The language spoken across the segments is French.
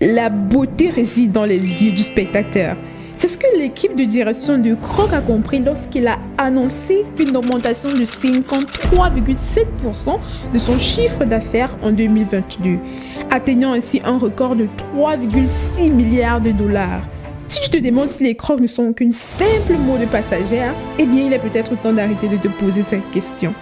La beauté réside dans les yeux du spectateur. C'est ce que l'équipe de direction de Crocs a compris lorsqu'il a annoncé une augmentation de 53,7% de son chiffre d'affaires en 2022, atteignant ainsi un record de 3,6 milliards de dollars. Si tu te demandes si les Crocs ne sont qu'une simple mode passagère, eh bien il est peut-être temps d'arrêter de te poser cette question.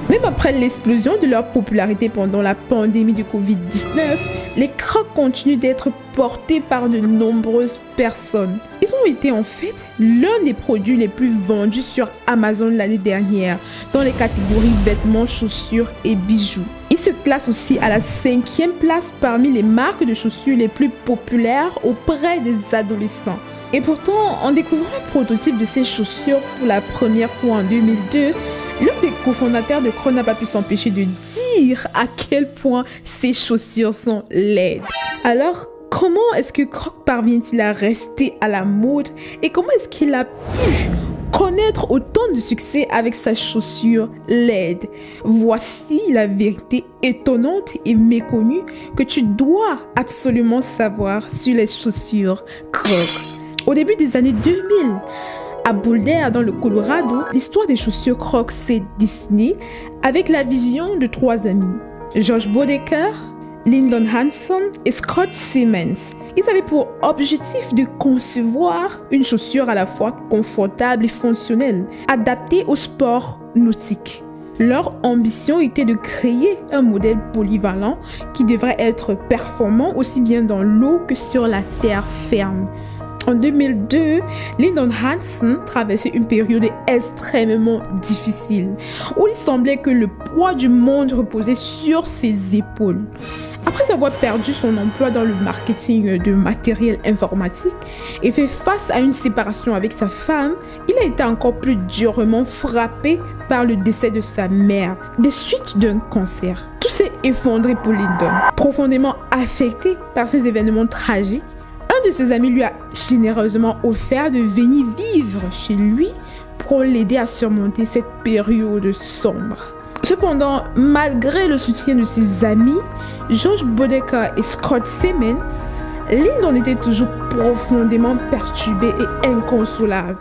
Même après l'explosion de leur popularité pendant la pandémie de Covid-19, les Crocs continuent d'être portés par de nombreuses personnes. Ils ont été en fait l'un des produits les plus vendus sur Amazon l'année dernière dans les catégories vêtements, chaussures et bijoux. Ils se classent aussi à la 5e place parmi les marques de chaussures les plus populaires auprès des adolescents. Et pourtant, en découvrant un prototype de ces chaussures pour la première fois en 2002, l'un des cofondateurs de Crocs n'a pas pu s'empêcher de dire à quel point ces chaussures sont laides. Alors, comment est-ce que Crocs parvient-il à rester à la mode et comment est-ce qu'il a pu connaître autant de succès avec sa chaussure laide? Voici la vérité étonnante et méconnue que tu dois absolument savoir sur les chaussures Crocs. Au début des années 2000, à Boulder, dans le Colorado, l'histoire des chaussures Crocs s'est dessinée avec la vision de 3 amis, Josh Bodecker, Lyndon Hanson et Scott Simmons. Ils avaient pour objectif de concevoir une chaussure à la fois confortable et fonctionnelle, adaptée au sport nautique. Leur ambition était de créer un modèle polyvalent qui devrait être performant aussi bien dans l'eau que sur la terre ferme. En 2002, Lyndon Hanson traversait une période extrêmement difficile, où il semblait que le poids du monde reposait sur ses épaules. Après avoir perdu son emploi dans le marketing de matériel informatique et fait face à une séparation avec sa femme, il a été encore plus durement frappé par le décès de sa mère, des suites d'un cancer. Tout s'est effondré pour Lyndon. Profondément affecté par ces événements tragiques, un de ses amis lui a généreusement offert de venir vivre chez lui pour l'aider à surmonter cette période sombre. Cependant, malgré le soutien de ses amis, Josh Bodecker et Scott Simmons, Lyndon était toujours profondément perturbé et inconsolable.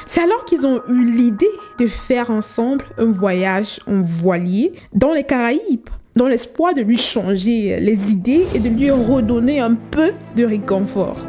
C'est alors qu'ils ont eu l'idée de faire ensemble un voyage en voilier dans les Caraïbes, dans l'espoir de lui changer les idées et de lui redonner un peu de réconfort.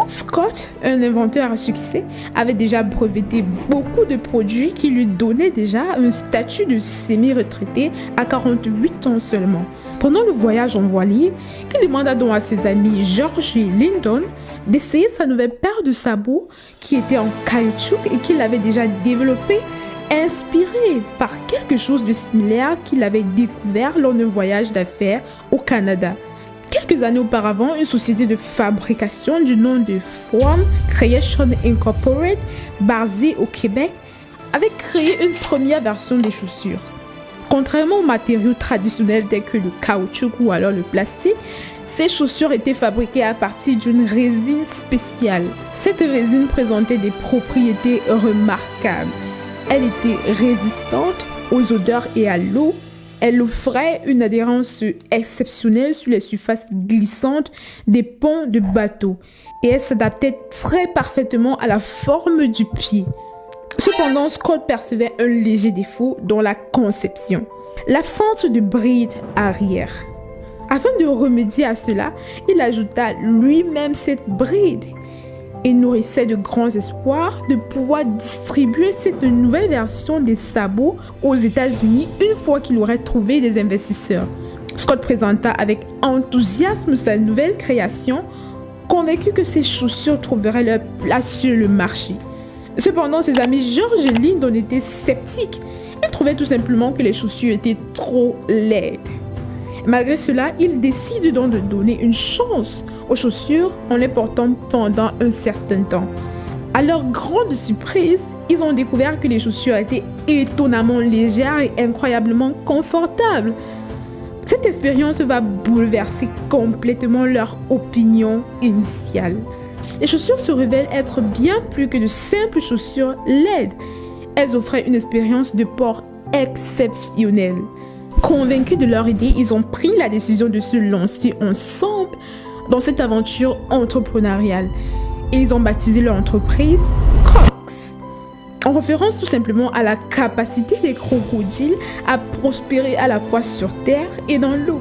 Scott, un inventeur à succès, avait déjà breveté beaucoup de produits qui lui donnaient déjà un statut de semi-retraité à 48 ans seulement. Pendant le voyage en voilier, il demanda donc à ses amis George et Lyndon d'essayer sa nouvelle paire de sabots qui était en caoutchouc et qu'il avait déjà développé, inspiré par quelque chose de similaire qu'il avait découvert lors d'un voyage d'affaires au Canada. Quelques années auparavant, une société de fabrication du nom de Form Creation Incorporated, basée au Québec, avait créé une première version des chaussures. Contrairement aux matériaux traditionnels tels que le caoutchouc ou alors le plastique, ces chaussures étaient fabriquées à partir d'une résine spéciale. Cette résine présentait des propriétés remarquables. Elle était résistante aux odeurs et à l'eau. Elle offrait une adhérence exceptionnelle sur les surfaces glissantes des ponts de bateaux et elle s'adaptait très parfaitement à la forme du pied. Cependant, Scott percevait un léger défaut dans la conception, l'absence de bride arrière. Afin de remédier à cela, il ajouta lui-même cette bride et nourrissait de grands espoirs de pouvoir distribuer cette nouvelle version des sabots aux États-Unis une fois qu'il aurait trouvé des investisseurs. Scott présenta avec enthousiasme sa nouvelle création, convaincu que ses chaussures trouveraient leur place sur le marché. Cependant, ses amis George et Lyndon étaient sceptiques. Ils trouvaient tout simplement que les chaussures étaient trop laides. Malgré cela, ils décident donc de donner une chance aux chaussures en les portant pendant un certain temps. À leur grande surprise, ils ont découvert que les chaussures étaient étonnamment légères et incroyablement confortables. Cette expérience va bouleverser complètement leur opinion initiale. Les chaussures se révèlent être bien plus que de simples chaussures laides. Elles offraient une expérience de port exceptionnelle. Convaincus de leur idée, ils ont pris la décision de se lancer ensemble dans cette aventure entrepreneuriale. Et ils ont baptisé leur entreprise Crocs, en référence tout simplement à la capacité des crocodiles à prospérer à la fois sur terre et dans l'eau.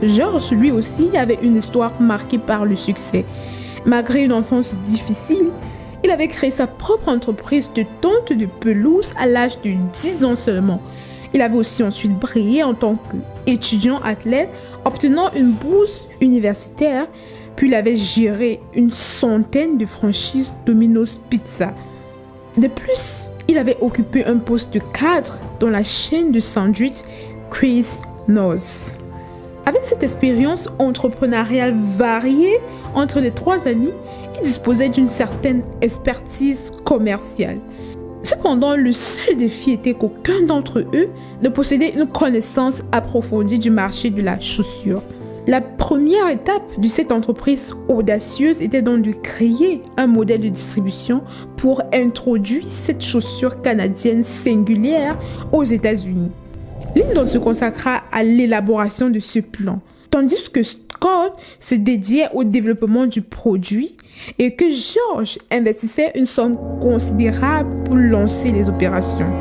George, lui aussi, avait une histoire marquée par le succès. Malgré une enfance difficile, il avait créé sa propre entreprise de tonte de pelouse à l'âge de 10 ans seulement. Il avait aussi ensuite brillé en tant qu'étudiant athlète, obtenant une bourse universitaire, puis il avait géré une centaine de franchises Domino's Pizza. De plus, il avait occupé un poste de cadre dans la chaîne de sandwich Chris No's. Avec cette expérience entrepreneuriale variée entre les trois amis, ils disposaient d'une certaine expertise commerciale. Cependant, le seul défi était qu'aucun d'entre eux ne possédait une connaissance approfondie du marché de la chaussure. La première étape de cette entreprise audacieuse était donc de créer un modèle de distribution pour introduire cette chaussure canadienne singulière aux États-Unis. Lyndon se consacra à l'élaboration de ce plan, tandis que Scott se dédiait au développement du produit et que George investissait une somme considérable pour lancer les opérations.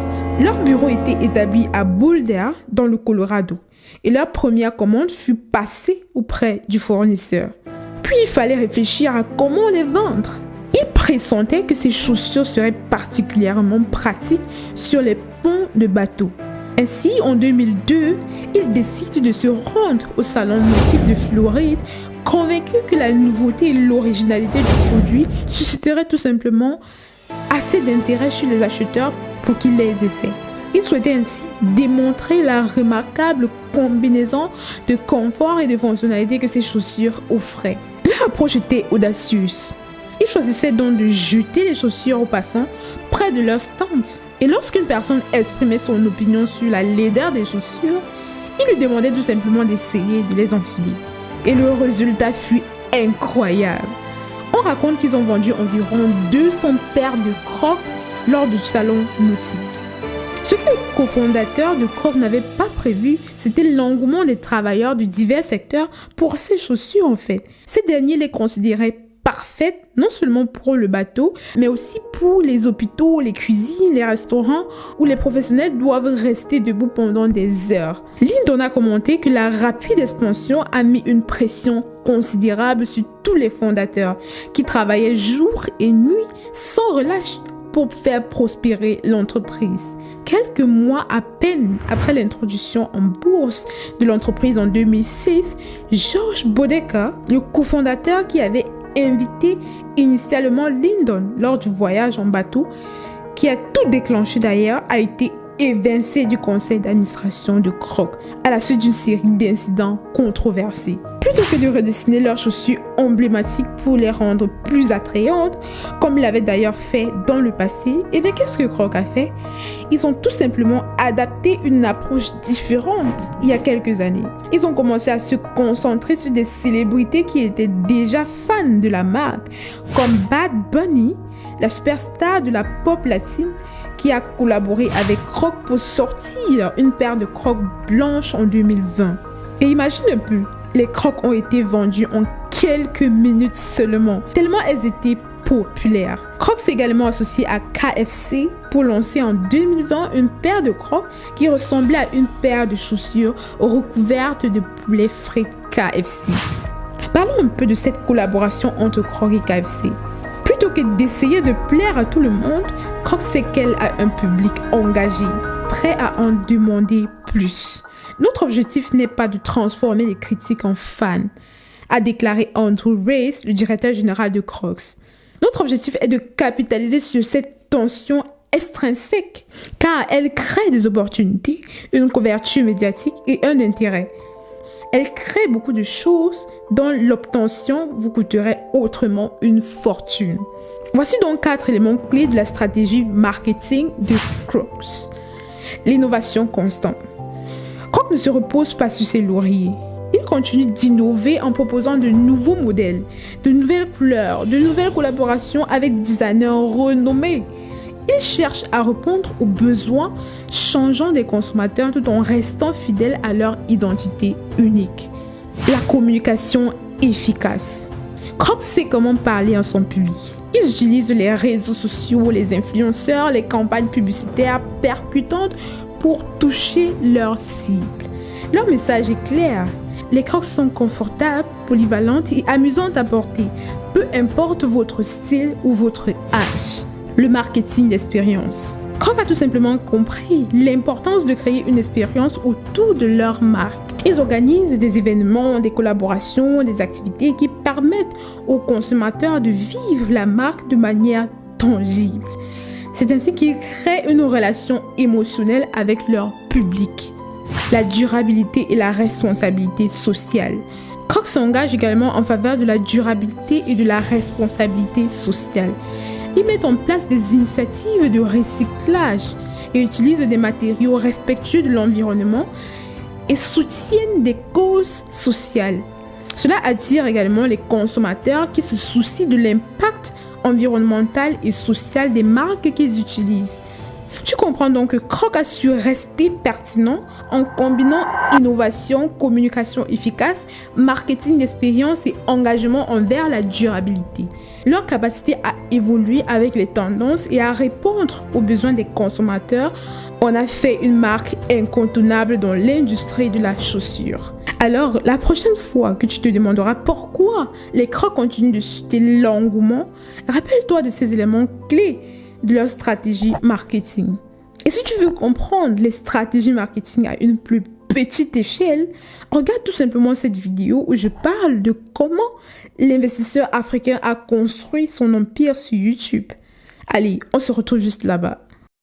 Leur bureau était établi à Boulder, dans le Colorado, et leur première commande fut passée auprès du fournisseur. Puis il fallait réfléchir à comment les vendre. Il pressentait que ces chaussures seraient particulièrement pratiques sur les ponts de bateaux. Ainsi, en 2002, il décide de se rendre au salon nautique de Floride, convaincu que la nouveauté et l'originalité du produit susciteraient tout simplement assez d'intérêt chez les acheteurs pour qu'ils les essaient. Il souhaitait ainsi démontrer la remarquable combinaison de confort et de fonctionnalité que ces chaussures offraient. Leur approche était audacieuse. Ils choisissaient donc de jeter les chaussures aux passants près de leur stand. Et lorsqu'une personne exprimait son opinion sur la laideur des chaussures, il lui demandait tout simplement d'essayer de les enfiler. Et le résultat fut incroyable. On raconte qu'ils ont vendu environ 200 paires de Crocs lors du salon nautique. Ce que les cofondateurs de Crocs n'avaient pas prévu, c'était l'engouement des travailleurs de divers secteurs pour ces chaussures en fait. Ces derniers les considéraient parfaites, non seulement pour le bateau, mais aussi pour les hôpitaux, les cuisines, les restaurants, où les professionnels doivent rester debout pendant des heures. Lyndon a commenté que la rapide expansion a mis une pression considérable sur tous les fondateurs, qui travaillaient jour et nuit sans relâche pour faire prospérer l'entreprise. Quelques mois à peine après l'introduction en bourse de l'entreprise en 2006, George Bodecker, le cofondateur qui avait invité initialement Lyndon lors du voyage en bateau, qui a tout déclenché d'ailleurs, a été évincé du conseil d'administration de Crocs à la suite d'une série d'incidents controversés. Plutôt que de redessiner leurs chaussures emblématiques pour les rendre plus attrayantes, comme il avait d'ailleurs fait dans le passé, et bien qu'est-ce que Crocs a fait? Ils ont tout simplement adapté une approche différente il y a quelques années. Ils ont commencé à se concentrer sur des célébrités qui étaient déjà fans de la marque, comme Bad Bunny, la superstar de la pop latine, qui a collaboré avec Crocs pour sortir une paire de Crocs blanches en 2020. Et imagine un peu, les Crocs ont été vendus en quelques minutes seulement, tellement elles étaient populaires. Crocs s'est également associé à KFC pour lancer en 2020 une paire de Crocs qui ressemblait à une paire de chaussures recouvertes de poulet frit KFC. Parlons un peu de cette collaboration entre Crocs et KFC. Plutôt que d'essayer de plaire à tout le monde, Crocs sait qu'elle a un public engagé, prêt à en demander plus. Notre objectif n'est pas de transformer les critiques en fans, a déclaré Andrew Race, le directeur général de Crocs. Notre objectif est de capitaliser sur cette tension extrinsèque, car elle crée des opportunités, une couverture médiatique et un intérêt. Elle crée beaucoup de choses dont l'obtention vous coûterait autrement une fortune. Voici donc 4 éléments clés de la stratégie marketing de Crocs. L'innovation constante. Crocs ne se repose pas sur ses lauriers. Il continue d'innover en proposant de nouveaux modèles, de nouvelles couleurs, de nouvelles collaborations avec des designers renommés. Il cherche à répondre aux besoins changeants des consommateurs tout en restant fidèle à leur identité unique. La communication efficace. Crocs sait comment parler à son public. Ils utilisent les réseaux sociaux, les influenceurs, les campagnes publicitaires percutantes pour toucher leur cible. Leur message est clair. Les Crocs sont confortables, polyvalentes et amusantes à porter, peu importe votre style ou votre âge. Le marketing d'expérience. Crocs a tout simplement compris l'importance de créer une expérience autour de leur marque. Ils organisent des événements, des collaborations, des activités qui permettent aux consommateurs de vivre la marque de manière tangible. C'est ainsi qu'ils créent une relation émotionnelle avec leur public. La durabilité et la responsabilité sociale. Crocs s'engage également en faveur de la durabilité et de la responsabilité sociale. Ils mettent en place des initiatives de recyclage et utilisent des matériaux respectueux de l'environnement et soutiennent des causes sociales. Cela attire également les consommateurs qui se soucient de l'impact environnemental et social des marques qu'ils utilisent. Tu comprends donc que Crocs a su rester pertinent en combinant innovation, communication efficace, marketing d'expérience et engagement envers la durabilité. Leur capacité à évoluer avec les tendances et à répondre aux besoins des consommateurs en a fait une marque incontournable dans l'industrie de la chaussure. Alors, la prochaine fois que tu te demanderas pourquoi les Crocs continuent de susciter l'engouement, rappelle-toi de ces éléments clés de leur stratégie marketing. Et si tu veux comprendre les stratégies marketing à une plus petite échelle, regarde tout simplement cette vidéo où je parle de comment l'investisseur africain a construit son empire sur YouTube. Allez, on se retrouve juste là-bas.